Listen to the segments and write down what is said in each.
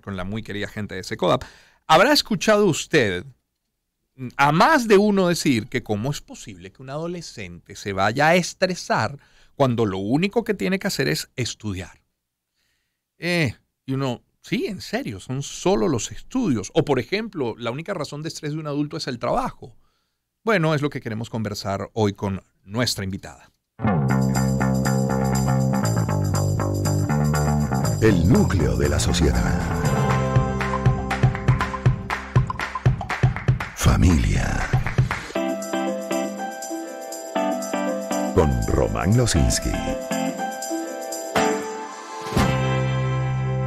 con la muy querida gente de Secodap. ¿Habrá escuchado usted a más de uno decir que cómo es posible que un adolescente se vaya a estresar cuando lo único que tiene que hacer es estudiar? Y uno, sí, en serio, son solo los estudios. O, por ejemplo, la única razón de estrés de un adulto es el trabajo. Bueno, es lo que queremos conversar hoy con nuestra invitada. El núcleo de la sociedad. Familia. Con Román Losinski.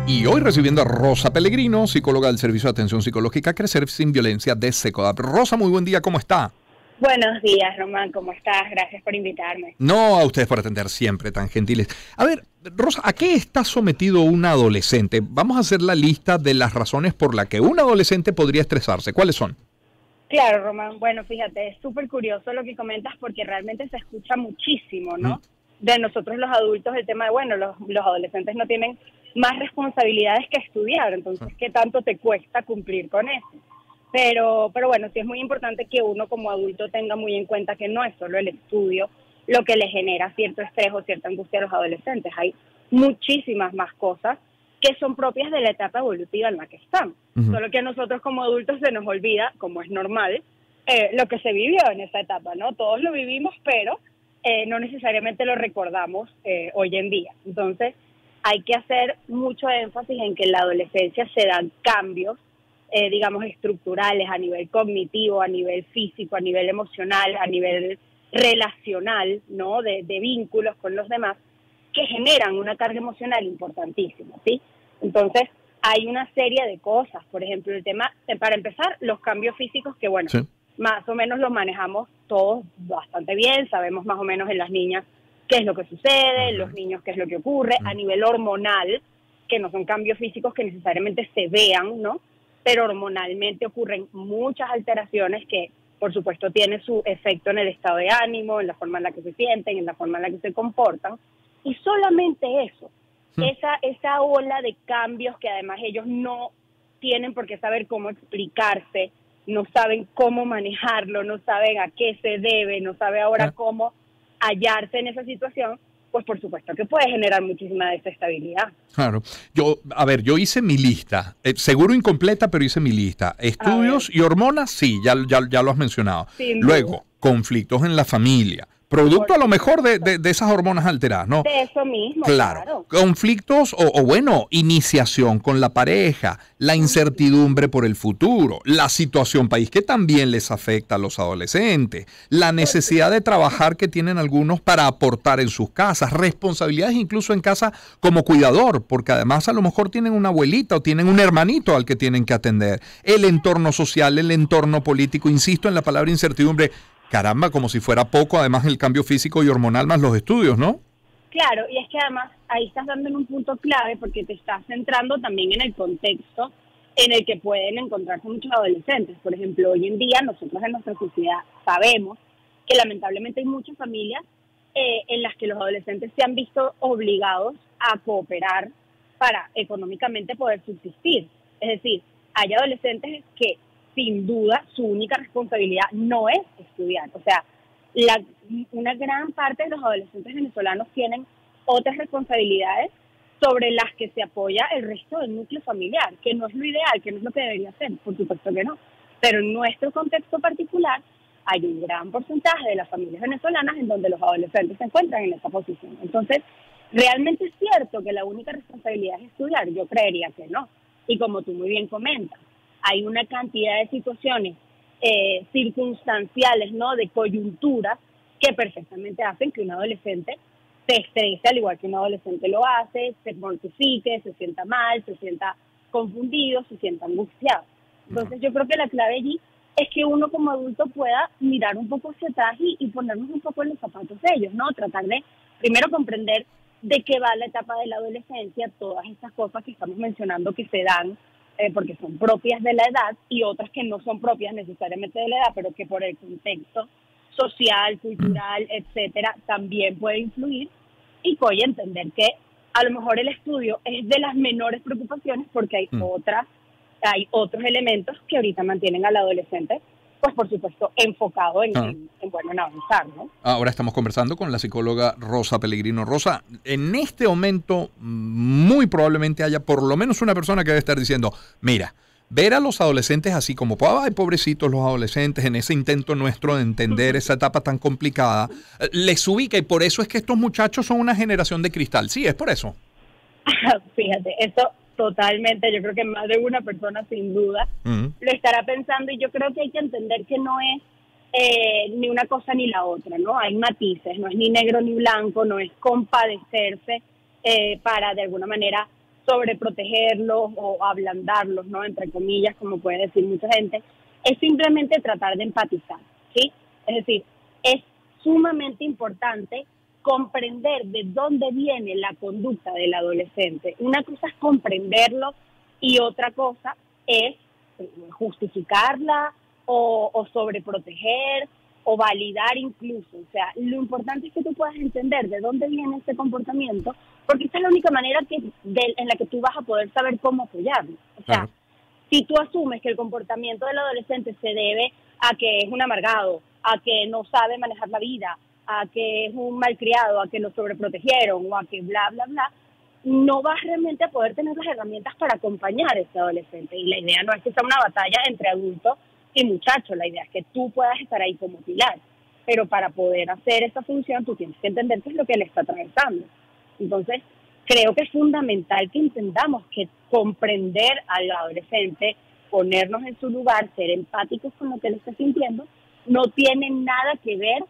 Y hoy recibiendo a Rosa Pellegrino, psicóloga del Servicio de Atención Psicológica Crecer Sin Violencia de Secodap. Rosa, muy buen día, ¿cómo está? Buenos días, Román, ¿cómo estás? Gracias por invitarme. No, a ustedes por atender siempre tan gentiles. A ver, Rosa, ¿a qué está sometido un adolescente? Vamos a hacer la lista de las razones por las que un adolescente podría estresarse. ¿Cuáles son? Claro, Román. Bueno, fíjate, es súper curioso lo que comentas porque realmente se escucha muchísimo, ¿no? De nosotros los adultos el tema de, bueno, los adolescentes no tienen más responsabilidades que estudiar, entonces, ¿qué tanto te cuesta cumplir con eso? Pero bueno, sí es muy importante que uno como adulto tenga muy en cuenta que no es solo el estudio lo que le genera cierto estrés o cierta angustia a los adolescentes. Hay muchísimas más cosas que son propias de la etapa evolutiva en la que están. Solo que a nosotros como adultos se nos olvida, como es normal, lo que se vivió en esa etapa, ¿no? Todos lo vivimos, pero no necesariamente lo recordamos hoy en día. Entonces, hay que hacer mucho énfasis en que en la adolescencia se dan cambios, digamos, estructurales a nivel cognitivo, a nivel físico, a nivel emocional, a nivel relacional, ¿no? De vínculos con los demás, que generan una carga emocional importantísima, ¿sí? Entonces, hay una serie de cosas. Por ejemplo, el tema, para empezar, los cambios físicos que, bueno, sí, más o menos los manejamos todos bastante bien, sabemos más o menos en las niñas qué es lo que sucede, en los niños qué es lo que ocurre, a nivel hormonal, que no son cambios físicos que necesariamente se vean, ¿no? Pero hormonalmente ocurren muchas alteraciones que, por supuesto, tienen su efecto en el estado de ánimo, en la forma en la que se sienten, en la forma en la que se comportan. Y solamente eso, esa ola de cambios que además ellos no tienen por qué saber cómo explicarse, no saben cómo manejarlo, no saben a qué se debe, no saben ahora cómo hallarse en esa situación, pues por supuesto que puede generar muchísima desestabilidad. Claro. Yo hice mi lista, seguro incompleta, pero hice mi lista. Estudios y hormonas, sí, ya lo has mencionado. Sin Luego, duda. conflictos en la familia. Producto a lo mejor de esas hormonas alteradas, ¿no? De eso mismo, claro. Conflictos bueno, iniciación con la pareja, la incertidumbre por el futuro, la situación país que también les afecta a los adolescentes, la necesidad de trabajar que tienen algunos para aportar en sus casas, responsabilidades incluso en casa como cuidador, porque además a lo mejor tienen una abuelita o tienen un hermanito al que tienen que atender, el entorno social, el entorno político, insisto en la palabra incertidumbre. Caramba, como si fuera poco, además el cambio físico y hormonal más los estudios, ¿no? Claro, y es que además ahí estás dando en un punto clave porque te estás centrando también en el contexto en el que pueden encontrarse muchos adolescentes. Por ejemplo, hoy en día nosotros en nuestra sociedad sabemos que lamentablemente hay muchas familias en las que los adolescentes se han visto obligados a cooperar para económicamente poder subsistir. Es decir, hay adolescentes que sin duda su única responsabilidad no es estudiar. O sea, una gran parte de los adolescentes venezolanos tienen otras responsabilidades sobre las que se apoya el resto del núcleo familiar, que no es lo ideal, que no es lo que debería ser, por supuesto que no. Pero en nuestro contexto particular hay un gran porcentaje de las familias venezolanas en donde los adolescentes se encuentran en esa posición. Entonces, ¿realmente es cierto que la única responsabilidad es estudiar? Yo creería que no. Y como tú muy bien comentas, hay una cantidad de situaciones circunstanciales, ¿no? De coyunturas que perfectamente hacen que un adolescente se estrese al igual que un adolescente lo hace, se mortifique, se sienta mal, se sienta confundido, se sienta angustiado. Entonces yo creo que la clave allí es que uno como adulto pueda mirar un poco hacia atrás y ponernos un poco en los zapatos de ellos, ¿no? Tratar de primero comprender de qué va la etapa de la adolescencia, todas estas cosas que estamos mencionando que se dan porque son propias de la edad y otras que no son propias necesariamente de la edad, pero que por el contexto social, cultural, etcétera, también puede influir. Y voy a entender que a lo mejor el estudio es de las menores preocupaciones porque hay otros elementos que ahorita mantienen al adolescente, pues por supuesto, enfocado en avanzar, ¿no? Ahora estamos conversando con la psicóloga Rosa Pellegrino. Rosa, en este momento muy probablemente haya por lo menos una persona que debe estar diciendo, mira, ver a los adolescentes así como, ay, pobrecitos los adolescentes, en ese intento nuestro de entender esa etapa tan complicada, les ubica, y por eso es que estos muchachos son una generación de cristal. Sí, es por eso. Fíjate, eso totalmente, yo creo que más de una persona sin duda lo estará pensando, y yo creo que hay que entender que no es ni una cosa ni la otra, ¿no? Hay matices, no es ni negro ni blanco, no es compadecerse para de alguna manera sobreprotegerlos o ablandarlos, ¿no? Entre comillas, como puede decir mucha gente, es simplemente tratar de empatizar, ¿sí? Es decir, es sumamente importante comprender de dónde viene la conducta del adolescente. Una cosa es comprenderlo y otra cosa es justificarla o sobreproteger o validar incluso. O sea, lo importante es que tú puedas entender de dónde viene este comportamiento, porque esa es la única manera en la que tú vas a poder saber cómo apoyarlo. O sea, si tú asumes que el comportamiento del adolescente se debe a que es un amargado, a que no sabe manejar la vida, a que es un malcriado, a que lo sobreprotegieron o a que bla, bla, bla, no vas realmente a poder tener las herramientas para acompañar a ese adolescente. Y la idea no es que sea una batalla entre adultos y muchachos, la idea es que tú puedas estar ahí como pilar. Pero para poder hacer esa función, tú tienes que entender qué es lo que le está atravesando. Entonces, creo que es fundamental que entendamos que comprender al adolescente, ponernos en su lugar, ser empáticos con lo que él está sintiendo, no tiene nada que ver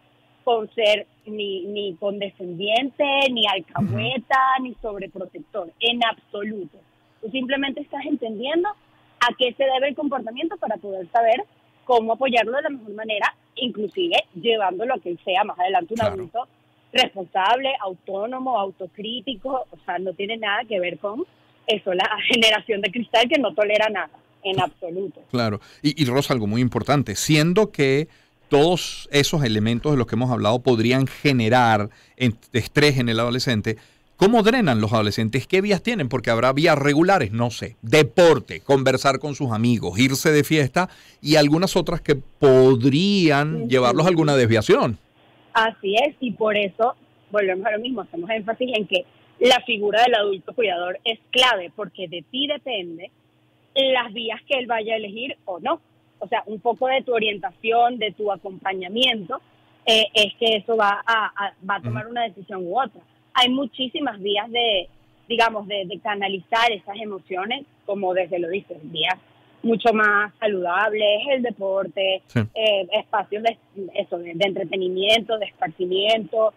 con ser ni condescendiente, ni alcahueta, ni sobreprotector, en absoluto. Tú simplemente estás entendiendo a qué se debe el comportamiento para poder saber cómo apoyarlo de la mejor manera, inclusive llevándolo a que él sea más adelante un adulto responsable, autónomo, autocrítico. O sea, no tiene nada que ver con eso, la generación de cristal que no tolera nada, en absoluto. Claro. Y Rosa, algo muy importante, siendo que todos esos elementos de los que hemos hablado podrían generar estrés en el adolescente, ¿cómo drenan los adolescentes? ¿Qué vías tienen? Porque habrá vías regulares, no sé, deporte, conversar con sus amigos, irse de fiesta, y algunas otras que podrían llevarlos a alguna desviación. Así es, y por eso volvemos a lo mismo, hacemos énfasis en que la figura del adulto cuidador es clave, porque de ti depende las vías que él vaya a elegir o no. O sea, un poco de tu orientación, de tu acompañamiento, es que eso va a tomar una decisión u otra. Hay muchísimas vías de canalizar esas emociones, como desde lo dices, vías mucho más saludables, el deporte, espacios de entretenimiento, de esparcimiento,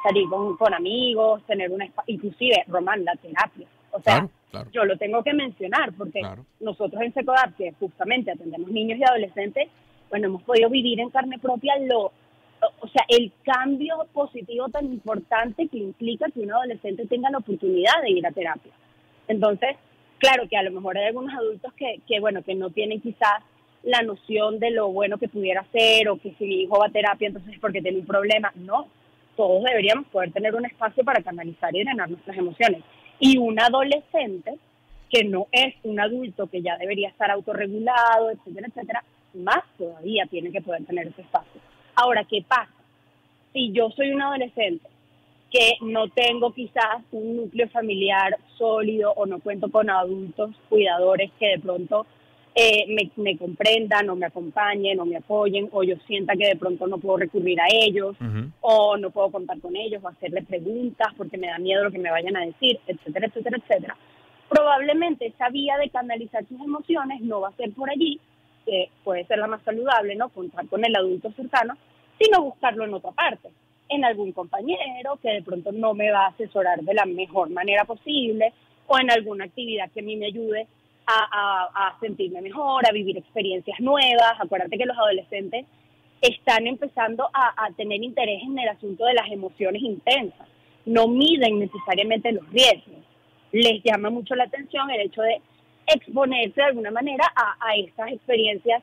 salir con amigos, tener inclusive, Román, la terapia. O sea, yo lo tengo que mencionar porque nosotros en Secodap, que justamente atendemos niños y adolescentes, bueno, hemos podido vivir en carne propia el cambio positivo tan importante que implica que un adolescente tenga la oportunidad de ir a terapia. Entonces, claro que a lo mejor hay algunos adultos que no tienen quizás la noción de lo bueno que pudiera ser, o que si mi hijo va a terapia entonces es porque tiene un problema. No, todos deberíamos poder tener un espacio para canalizar y drenar nuestras emociones. Y un adolescente que no es un adulto que ya debería estar autorregulado, etcétera, etcétera, más todavía tiene que poder tener ese espacio. Ahora, ¿qué pasa? Si yo soy un adolescente que no tengo quizás un núcleo familiar sólido o no cuento con adultos cuidadores que de pronto me comprendan o me acompañen o me apoyen, o yo sienta que de pronto no puedo recurrir a ellos, o no puedo contar con ellos o hacerle preguntas porque me da miedo lo que me vayan a decir, etcétera, etcétera, etcétera, probablemente esa vía de canalizar sus emociones no va a ser por allí, que puede ser la más saludable, ¿no? Contar con el adulto cercano, sino buscarlo en otra parte, en algún compañero que de pronto no me va a asesorar de la mejor manera posible, o en alguna actividad que a mí me ayude a sentirme mejor, a vivir experiencias nuevas. Acuérdate que los adolescentes están empezando a tener interés en el asunto de las emociones intensas, no miden necesariamente los riesgos, les llama mucho la atención el hecho de exponerse de alguna manera a estas experiencias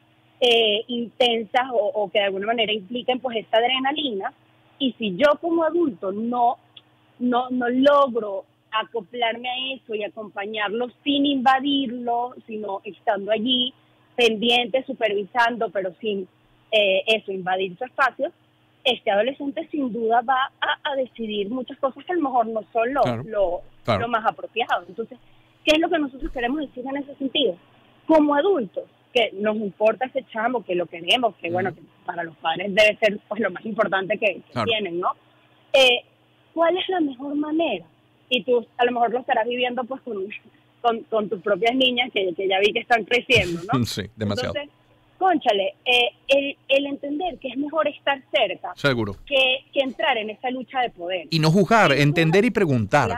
intensas o que de alguna manera impliquen pues esta adrenalina. Y si yo como adulto no no logro acoplarme a eso y acompañarlo sin invadirlo, sino estando allí, pendiente, supervisando, pero sin invadir su espacio, este adolescente sin duda va a decidir muchas cosas que a lo mejor no son lo más apropiado. Entonces, ¿qué es lo que nosotros queremos decir en ese sentido? Como adultos, que nos importa ese chamo, que lo queremos, que bueno, que para los padres debe ser pues lo más importante que tienen, ¿no? ¿Cuál es la mejor manera? Y tú a lo mejor lo estarás viviendo pues con tus propias niñas, que ya vi que están creciendo, ¿no? Sí, demasiado. Entonces, cónchale, el entender que es mejor estar cerca, seguro, que entrar en esa lucha de poder. Y no juzgar, entender y preguntar.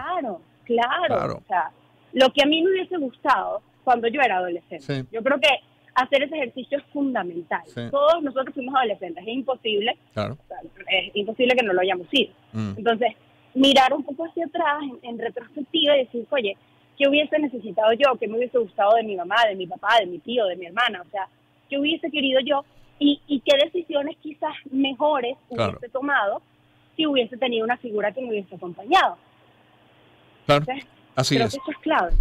Claro. O sea, lo que a mí me hubiese gustado cuando yo era adolescente. Sí. Yo creo que hacer ese ejercicio es fundamental. Sí. Todos nosotros fuimos adolescentes, es imposible. Claro. O sea, es imposible que no lo hayamos sido. Entonces, mirar un poco hacia atrás en retrospectiva y decir, oye, ¿qué hubiese necesitado yo? ¿Qué me hubiese gustado de mi mamá, de mi papá, de mi tío, de mi hermana? O sea, ¿qué hubiese querido yo? Y qué decisiones quizás mejores hubiese tomado si hubiese tenido una figura que me hubiese acompañado. Claro, entonces, así creo es. que eso es clave.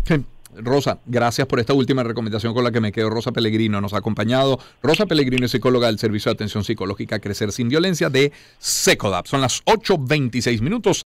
Rosa, gracias por esta última recomendación con la que me quedo. Rosa Pellegrino nos ha acompañado. Rosa Pellegrino es psicóloga del Servicio de Atención Psicológica Crecer Sin Violencia de SECODAP. Son las 8:26.